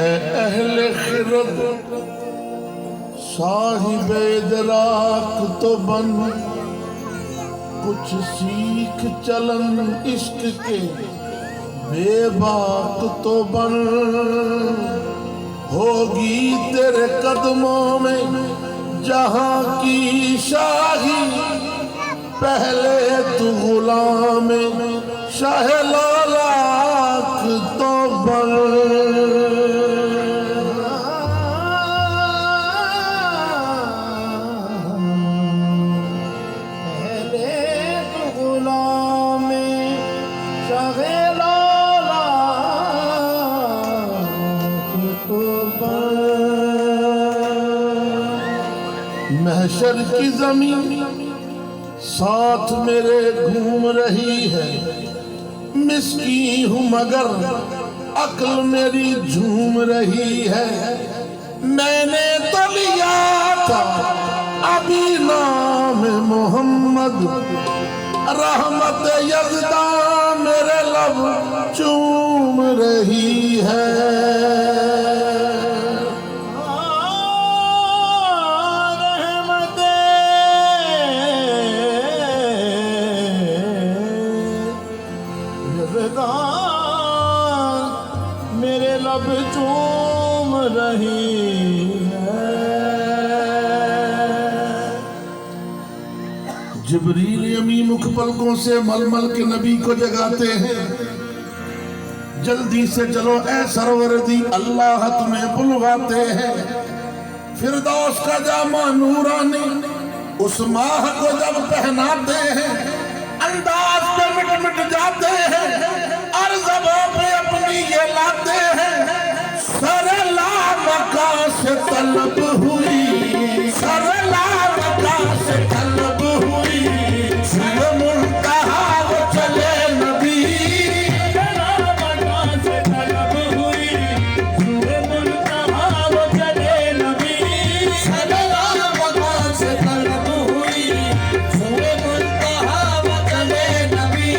है अहले खिरत साहिब इदराक तो बन, कुछ सीख चलन इश्क के बेबाक तो बन। होगी तेरे कदमों में जहां की शाही, पहले तू गुलाम शाह लालाक तो बन। महशर की जमीन साथ मेरे घूम रही है, मिस्की हूँ मगर अक्ल मेरी झूम रही है। मैंने तो लिया था अभी नाम मोहम्मद, रहमत यज़दा मेरे लब चूम रही है। मेरे लब चूम रही है। जिब्रील अमी मुख पलकों से मलमल के नबी को जगाते हैं, जल्दी से चलो ऐ सरवरदी अल्लाह तुम्हें बुलवाते हैं। फिरदौस का जामा नूरानी उस माह को जब पहनाते हैं, अंदाज पे मिट मिट जाते हैं और ज़बां पे अपनी ये लाते हैं। सरला मका से तलब हुई, सरला मका से तलब हुई, सुबह मुंतहा वो चले नबी। सरला मका से तलब हुई, सुबह मुंतहा वो चले नबी। सरला मका से तलब हुई, सुबह मुंतहा वो चले नबी।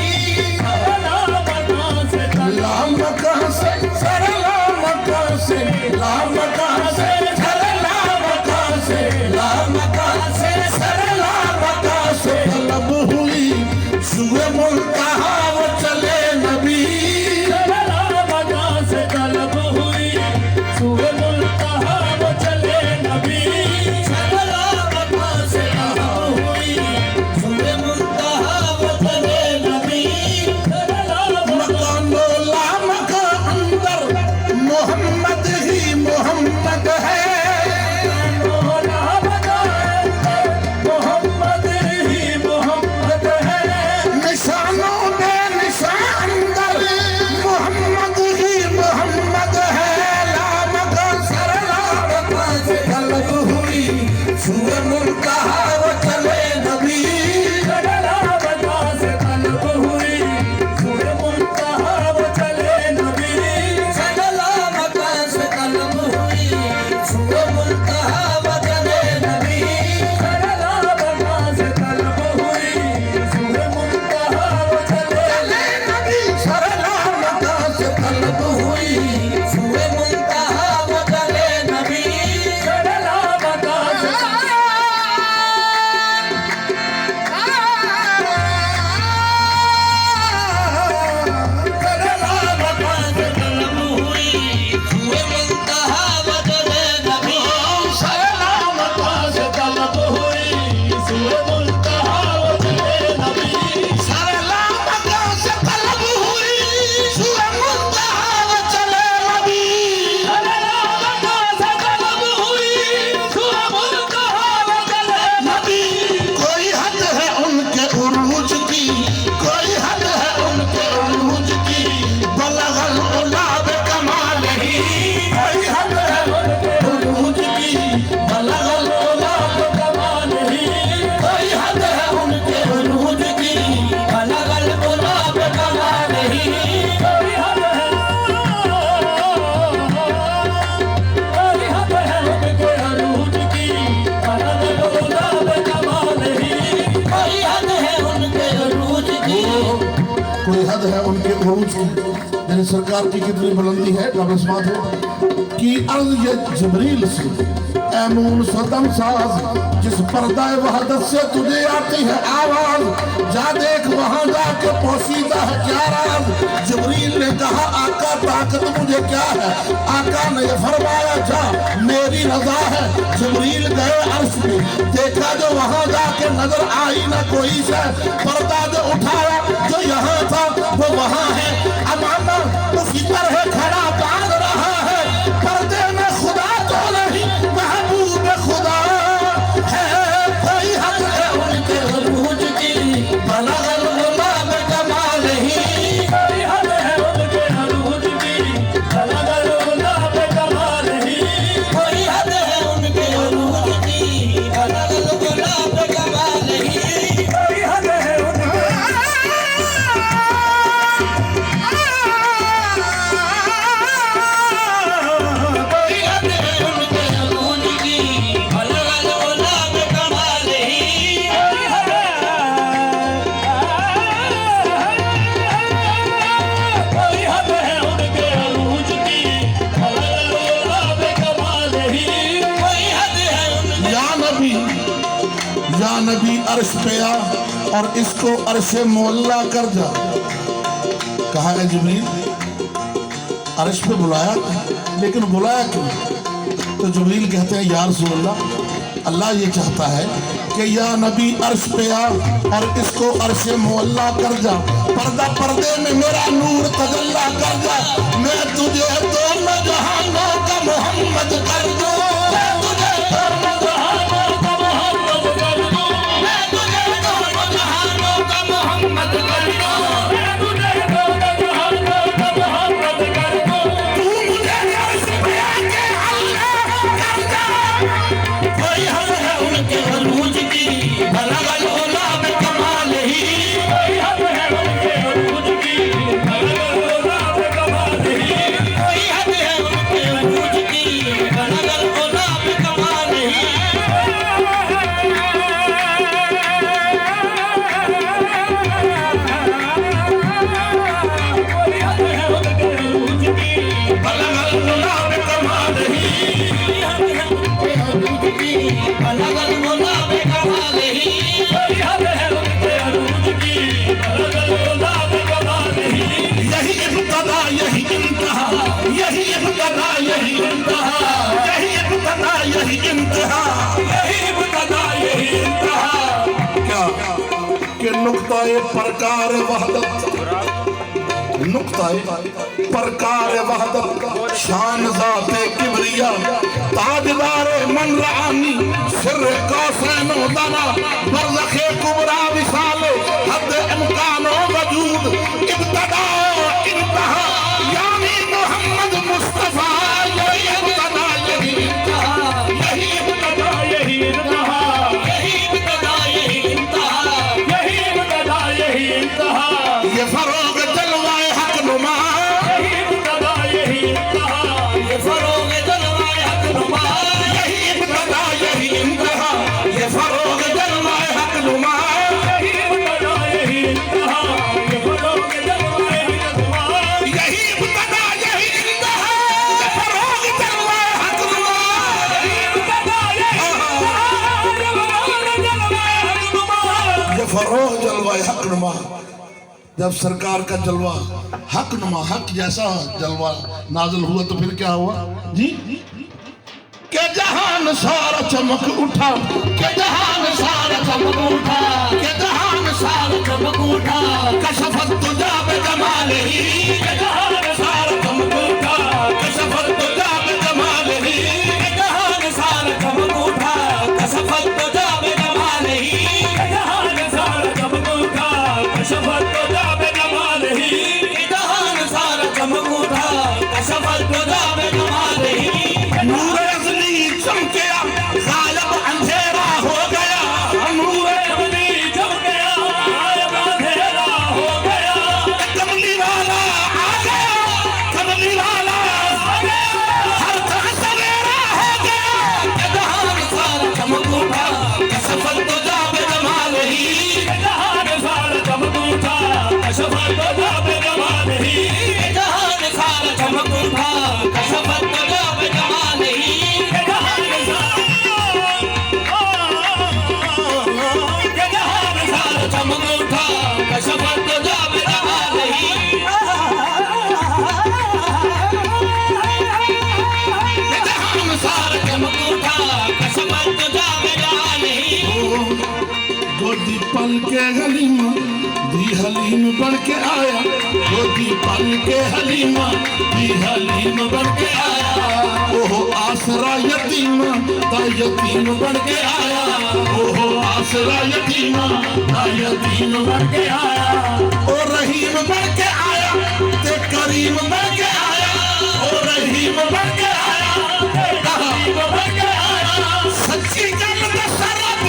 लाम मका से सरला मका से, लाम मका से सरला मका से, लाम मका से सरला मका से तलब हुई, सुबह मुंतहा वो चले नबी। सरला मका से तलब हुई, सुबह मुंतहा वो चले नबी। सरला मका से तलब हुई, सुबह मुंतहा वो चले नबी। मकानो लाम का अंदर मोहम्मद ही मोहम्मद है। मोहम्मद ही मोहम्मद है। निशानों में निशान अंदर मोहम्मद ही मोहम्मद है। लाम का सरला मका से तलब हुई, सुबह मुंतहा वो चले नबी। सरला मका से तलब हुई, सुबह मुंतहा वो चले नबी। सरला मका से तलब हुई, सुबह मुंतहा वो चले नबी। सरला मका से तलब हुई, सुबह मुंतहा वो चले नबी। सरला मका से तलब हुई, सुबह मुंतहा वो चले नबी। सरला मका से सरला मका से तलब हुई, सुबह मुंतहा वो चले नबी। सरला मका से तलब हुई, सुबह मुंतहा वो चले नबी। सरला मका से तलब हुई, सुबह मुंतहा वो चले नबी। सरला मका से तलब हुई, सुबह मुंतहा वो चले नबी। कोई हद है उनके उरूज की, कोई हद है उनके उरूज की, बलगल उलाब कमाल ही। कोई हद है उनके उरूज की, बलगल उलाब कमाल ही। कोई हद है उनके उरूज की, बलगल उलाब कमाल ही। कोई हद है, कोई हद है उनके अरूज की, अलग गुलाब कमाल ही। कोई हद है उनके उरूज की, कोई हद है उनके उरूज की। यानी सरकार की कितनी बुलंदी है, काबिल-ए-इस्तेमाल हो की अर्ज ये जिब्रील से, ऐमून सदम साज जिस पर्दाए वहदत से तुझे आती है आवाज, जा देख वहां जाके पोशीदा है क्या राज। जिब्रील ने कहा आका ताकत मुझे क्या है, आका ने फरमाया जा मेरी रजा है। जिब्रील गए अर्श पे, देखा जो वहां जाके नजर आई ना कोई से, पर्दा जो उठाया जो यहाँ था वो वहां है। अमाना उसी तरह खड़ा बांध रहा है, पर्दे में खुदा तो नहीं महबूब खुदा है। कोई हक है उनके अरूज की, बलगल गुलाब कमाल ही। कोई हद है उनके अरूज की, बलगल गुलाब कमाल ही। कोई हद है उनके अरूज की, बलगल गुलाब कमाल ही। कोई हद है उनके कोई हद है उनके अरूज की, बलगल गुलाब कमाल ही। कोई हद है उनके अरूज की, बलगल गुलाब कमाल ही। कोई हद है उनके या नबी अर्श पे आ और इसको अर्शे मोहल्ला कर जा। कहा है जिब्रील अर्श पे बुलाया, लेकिन बुलाया क्यों? तो जिब्रील कहते हैं या रसूल अल्लाह, अल्लाह ये चाहता है कि या नबी अर्श पे आ और इसको अर्शे मोहल्ला कर जा। पर्दे में मेरा नूर तजल्ला कर जा। मैं तुझे दोनों जहानों का मोहम्मद कर दूं, मैं तुझे दोनों जहानों का मोहम्मद कर दूं, मैं तुझे दोनों जहानों का मोहम्मद कर दूं। मैं तुझे दोनों जहानों का मोहम्मद कर दूं। तू मुझे अर्श पे आके अल्लाह कर जा। कोई हद है उनके अरूज की, बलगल गुलाब कमाल ही। कोई हद है उनके अरूज की, बलगल गुलाब कमाल ही। कोई हद है उनके अरूज की, बलगल गुलाब कमाल ही। कोई हद है उनके अरूज की, बलगल गुलाब कमाल ही। कोई हद है उनके अरूज की, बलगल गुलाब कमाल ही। कोई हद है उनके अरूज की, बलगल गुलाब कमाल ही। यही इब्तदा यही इंतहा, यही इब्तदा यही इंतहा, यही इब्तदा यही इंतहा। यही इब्तिदा यही इंतहा। क्या कि नुक्ताए परकार वहदत, नुक्ताए परकार वहदत, शान ज़ाते किबरिया, ताजदारे मनरानी, सिर्र कौसैनो दना, बरज़खे कुबरा विसाले, हद इम्कानो वजूद, इब्तदा इंतहा, यानी मोहम्मद मुस्तफा। यही इब्तदा यही इंतहा, यही इब्तिदा यही इंतहा। यही इब्तिदा यही इंतहा। यही इब्तिदा यही इंतहा। ये फरोग जलवाए हक नुमा, यही इब्तिदा यही इंतहा। ये फरोग जलवाए हक नुमा। यही इब्तदा यही इंतहा, ये फरोग जलवाए हक नुमा। यही इब्तिदा यही इंतहा। ये फरोग जलवाए हक नुमा। यही इब्तदा यही इंतहा, ये फरोग जलवाए हक नुमा। यही इब्तिदा यही इंतहा। ये फरोग जलवाए हक नुमा। ये फरोग जलवाए हक नुमा। जब सरकार का जलवा हक नुमा, हक जैसा जलवा नाजिल हुआ तो फिर क्या हुआ जी? के जहान सारा चमक उठा, के जहान सारा चमक उठा, के जहान सारा चमक उठा, कशफत तुझा बे जमाल ही। के जहान सारा चमक उठा, कशफत तुझा बे जमाल ही। के जहान सारा चमक उठा, कसफत तुझा बे जमाल ही। के जहान सारा चमक उठा, कशफत तुझा बे जमाल ही। के जहान सारा चमक उठा, कसफत तुझा बे जमाल ही। नूर अज़ली चमकिया, गायब अंधेरा हो गया। नूर अज़ली जम गया, गायब अंधेरा हो गया। कमली वाला आ गया, के हलीमा दी हलीम बन के आया, वो दी पल के हलीमा दी हलीम बन के आया। ओहो आसरा यतीमा ता यतीम बन के आया, ओहो आसरा यतीमा ता यतीम बन के आया। ओ रहीम बन के आया ते करीम बन के आया, ओ रहीम बन के आया ते करीम बन के आया। सच्ची गल दस रब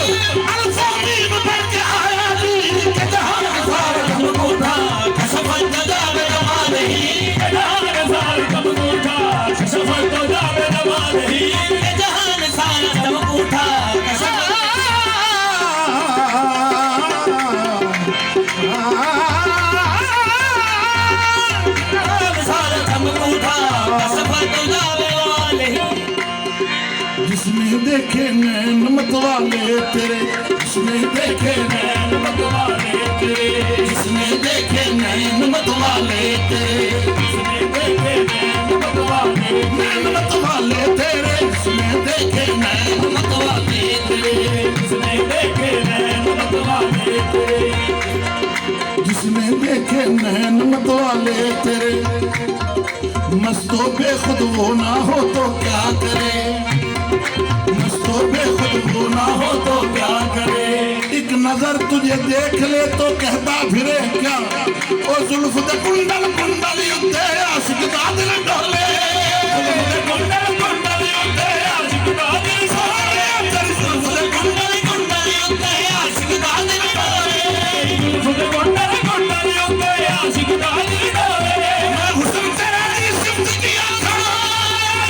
अल्फामीम बन के आया जी के जहान सार कम कोठा कसफत जावे जमाल ही, के जहान सार कम कोठा कसफत जावे जमाल ही, के जहान सार कम कोठा कसफत सार कम कोठा कसफत जावे जमाल ही। जिसने देखे नैन मतवाले तेरे, जिसने देखे नैन मतवाले तेरे, जिसने देखे नैन मतवाले तेरे, जिसने देखे नैन मतवाले नैन मतवाले तेरे, जिसने देखे नैन मतवाले तेरे, जिसने देखे नैन मतवाले तेरे, जिसने देखे नैन मतवाले तेरे। मस्तो बेखुद वो ना हो तो क्या करे, मस्तो बेखुद वो ना हो तो क्या करे। एक नजर तुझे देख ले तो कहता फिरे क्या, ओ जुल्फ दे कुंडल कुंडल युद्धे आशिक दा दिल डोले, जुल्फ दे कुंडल कुंडल युद्धे आशिक दा दिल डोले, तेरी जुल्फ दे कुंडल कुंडल युद्धे आशिक दा दिल डोले, जुल्फ दे कुंडल कुंडल युद्धे आशिक दा दिल डोले। मैं हुस्न तेरी सिफ्त किया था,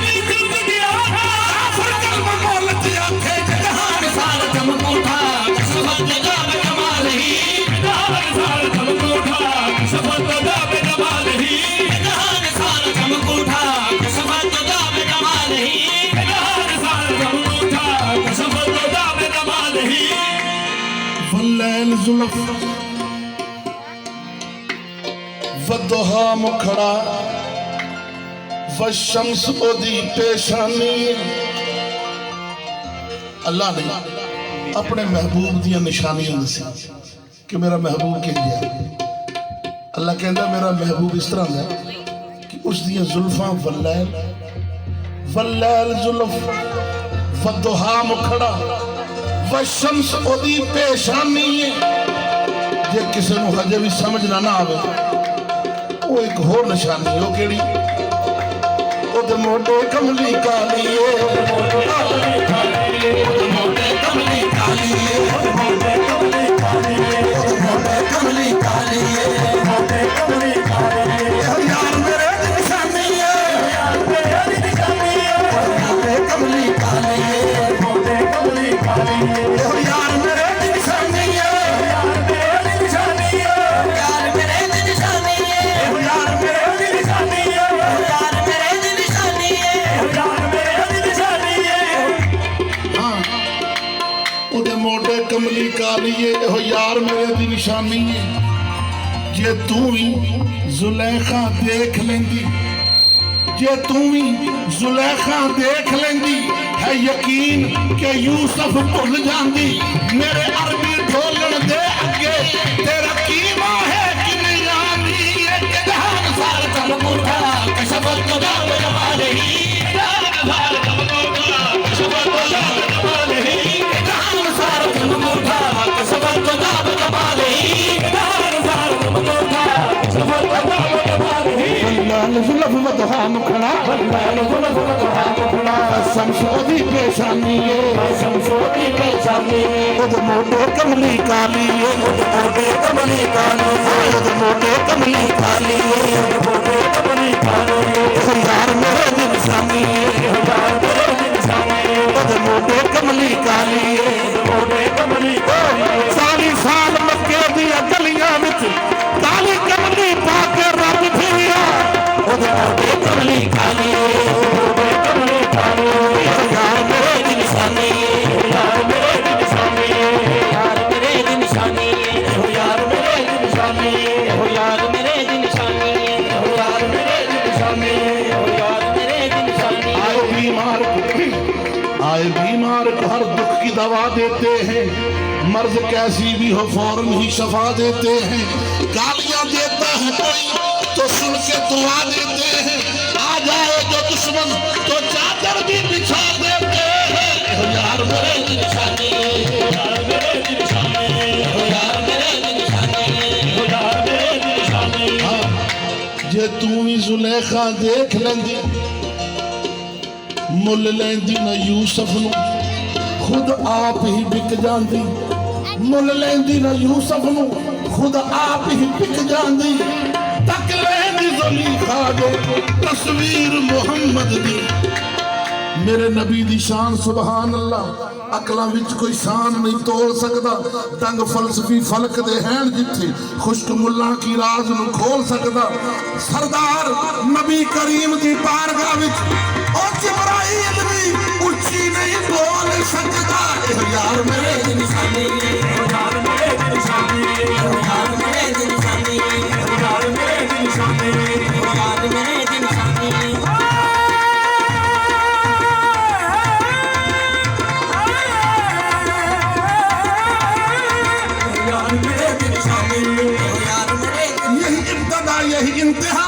तेरी सिफ्त किया था, काफिर कल्म मोहलत आंखें जहान सार कम कोठा कसमत जावे जमाल ही, जहान सार कम कोठा कसफत जावे जमाल ही, जहान सार कम कोठा कसफत जावे जमाल ही, जहान सार कम कोठा कसफत जावे जमाल ही। वल्लैल जुल्फ वदुहा मुखड़ा वशम्स ओदी पेशानी। अल्लाह ने अपने महबूब दियां निशानियां दसी कि मेरा महबूब किंज है। अल्लाह कहता मेरा महबूब इस तरह है कि उस दियां जुल्फां वल्लैल वल्लैल जुल्फ वदुहा मुखड़ा वशम्स ओदी पेशानी। जे किसी को हजे भी समझ ना आवे वो एक होर निशानी हो केड़ी, ओदे मोटे कमली काली है, ओदे मोटे कमली काली है, ओदे मोटे कमली काली है, ओदे मोटे कमली काली है, ओदे मोटे कमली काली है, मोटे कमली काली है। यार मेरे दी निशानी है, यार मेरे दी निशानी है, मोटे कमली काली है, मोटे कमली काली है। यार मेरे दी निशानी है, यार मेरे दी निशानी है, यार मेरे दी निशानी है, यार मेरे दी निशानी है। यार मेरे दी निशानी है, यार मेरे दी निशानी है। हाँ ओदे मोटे कमली काली है, ओ यार मेरे दी निशानी है। जे तू ही जुलेखा देख लेंदी, जे तू ही जुलेखा देख लेंदी है यकीन के यूसुफ भुल जांदी। मेरे अरबी ढोलन दे अगे तेरा कीमा है कि नियानी। के जहान सार कम कोठा कसफत जावे जमाल ही, जहान सार कम कोठा कसफत जावे जमाल ही, जहान सार कम कोठा कसफत जावे जमाल ही। जहान सार कम कोठा कसफत जावे जमाल ही। वल्लैल जुल्फ वदुहा मुखड़ा, वल्लैल जुल्फ वदुहा मुखड़ा, शमसोदी पेशानी है, शमसोदी पेशानी है, ओदे मोटे कमली काली है, ओदे मोटे कमली काली है, ओदे मोटे कमली काली है, मोटे कमली काली है। यार मेरे दी निशानी है, यार मेरे दी निशानी है, ओदे मोटे कमली काली है। मोटे कमली काली है। साली साल मक्के दी गलियां विच काली कमली पा के रब फिरिया, ओदे मोटे कमली काली है, मोटे कमली काली है। यार मेरे दी निशानी है। यार मेरे दी निशानी है, यार मेरे दी निशानी है, यार मेरे दी निशानी है, यार मेरे दी निशानी है, यार मेरे दी निशानी है, यार मेरे दी निशानी है। आओ भी आए बीमार को हर दुख की दवा देते हैं, मर्ज कैसी भी हो फौरन ही शफा देते हैं। गालियां देता है कोई तो सुन के दुआ देते हैं, आ जाए जो दुश्मन तो चादर भी बिछा देते हैं। ओ यार मेरे दिल शाने, ओ यार मेरे दिल शाने, ओ यार मेरे दिल शाने, ओ यार मेरे दिल शाने। हाँ, जे तू भी जुलेखा देख लेंदी मुल लेंदी न यूसुफ नू, खुद आप ही बिक जांदी। मुल लेंदी न यूसुफ नू, खुद आप ही बिक जांदी। तक लेंदी ज़ुलेखा दे तस्वीर मुहम्मद दी। मेरे नबी दी शान सुभान अल्लाह, अकलां विच कोई शान नहीं तोड़ सकदा। तंग फलसफी फलक दे हैन जिथे, खुश्क मुल्ला की राज नू खोल सकदा। सरदार नबी करीम दी बारगाह विच ओ जिब्राइल भी उच्ची नहीं बोल सकदा। ए यार मेरे दिल शाने, ओ यार मेरे दिल शाने, ओ यार मेरे दिल शाने, ओ यार मेरे दिल शाने। ओ यार मेरे दिल शाने। यही इब्तदा यही इंतहा,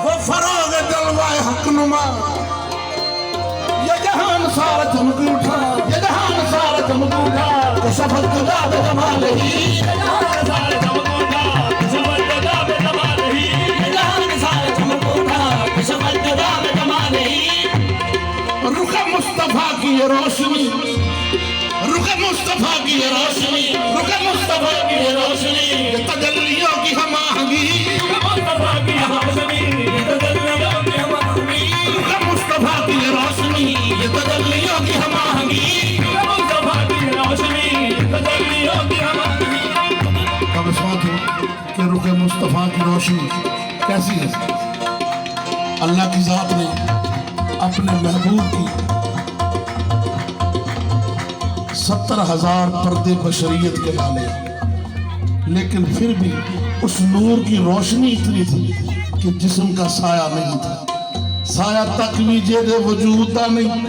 वो फरोग जलवाए हकनुमा। ये जहान सारा चमक उठा, ये जहान सारा चमक उठा, तो सफल खुदा बे जमाल ही। जहान सारा चमक उठा, सफल खुदा बे जमाल ही। जहान सारा चमक उठा, सफल खुदा बे जमाल ही। रुख मुस्तफा की ये रोशनी, रुख मुस्तफा की ये रोशनी, रुख मुस्तफा की ये रोशनी, ये तजल्लियों की हम आहंगी। मुस्तफा की रोशनी, ये तजल्लियों की हम आहंगी। रुख मुस्तफा की ये रोशनी, ये तजल्लियों की हम आहंगी। मुस्तफा की रोशनी, ये तजल्लियों की हम आहंगी। अब इस बात हो कि रुख मुस्तफा की रोशनी कैसी है। अल्लाह की जात ने अपने महबूब की 70,000 पर्दे बशरियत के डाले, लेकिन फिर भी उस नूर की रोशनी इतनी थी कि जिस्म का साया नहीं था। साया तक भी जेदे वजूद दा नहीं।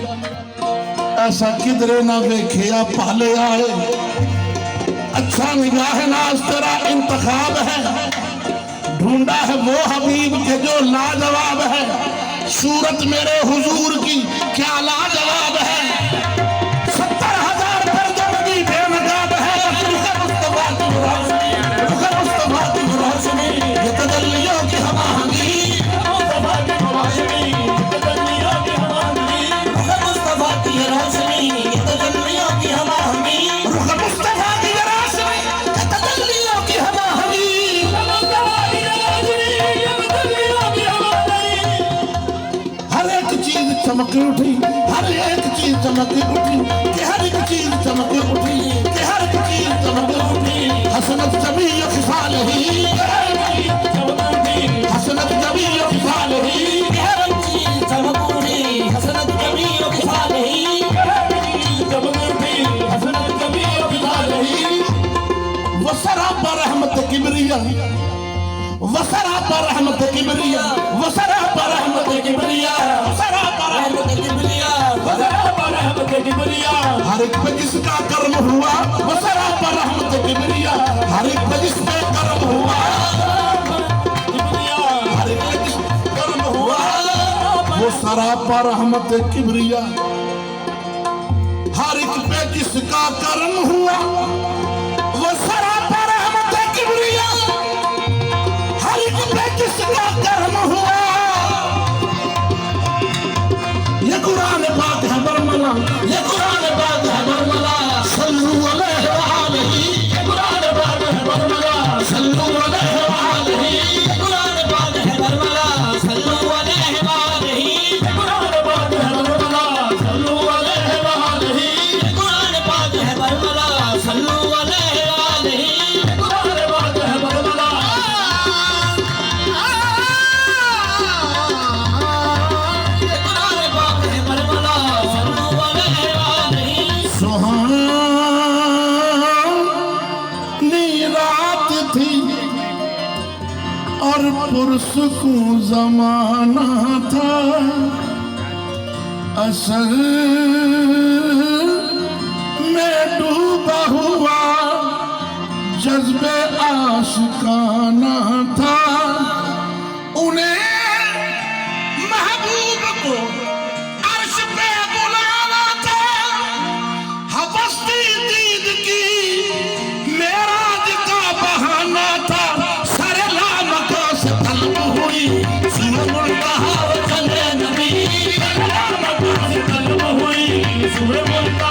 ऐसा किधरे ना वेखिया पाले आए। अच्छा निगाह नाज तेरा इंतखाब है, ढूंढा है वो हबीब के जो लाजवाब है। सूरत मेरे हुजूर की क्या लाजवाब है। 70,000 पर्दों की बेनकाब है। रुख मुस्तफा की रोशनी, रुख मुस्तफा की रोशनी, ये तजल्लियों की हम आहंगी। मुस्तफा की रोशनी, ये तजल्लियों की हम आहंगी। मुस्तफा की रोशनी, ये तजल्लियों की हम आहंगी। रुख मुस्तफा की रोशनी, ये तजल्लियों की हम आहंगी। मुस्तफा की रोशनी, ये तजल्लियों की हम आहंगी। हर एक चीज चमक उठी, हर एक चीज चमक उठी, कि हर एक चीज चमक उठी, कि हर एक चीज चमक उठी। हसनत जबी खिसाल ही, हसनत जबी खिसाल ही। हर चीज चमक उठी, हसनत कभी खिसाल ही। वसरा पर रहमत किबरिया, वसरा पर रहमत किबरिया, वसरा पर रहमत किबरिया, वसरा पर रहमत किबरिया, वसरा पर रहमत किबरिया। हर एक पे जिसका कर्म हुआ, वसरा पर रहमत किबरिया। हर एक पे जिसका कर्म हुआ, हर एक पे जिसका कर्म हुआ, वो सरा पर रहमत किबरिया। हर एक पे जिसका कर्म हुआ, वो सरा पर रहमत किबरिया। हर एक पे जिसका कर्म हुआ, ये कुरान पाक है बरमला, ये कुरान पाक है बरमला। सल्लू अलैहि व आलिही, ये कुरान पाक है बरमला। सल्लू अलैहि व आलिही, ये कुरान पाक है बरमला। सल्लू अलैहि व आलिही, ये कुरान पाक है बरमला। सल्लू अलैहि व आलिही, ये कुरान पाक है बरमला। सल्लू अलैहि व आलिही, ये कुरान पाक है बरमला। ये कुरान पाक है बरमला। सल्लू अलैहि व आलिही। सुहानी रात थी और पुरसुकून जमाना था। असर में डूबा हुआ जज्बे आशिकाना था। उन्हें महबूब को अर्श पे बुलाना था। हवस थी दीद की मेराज का बहाना था। सरे लामका से तलब हुई सूरज मुल्तहा वो चले नबी से तलब हुई सूरज मुल्ता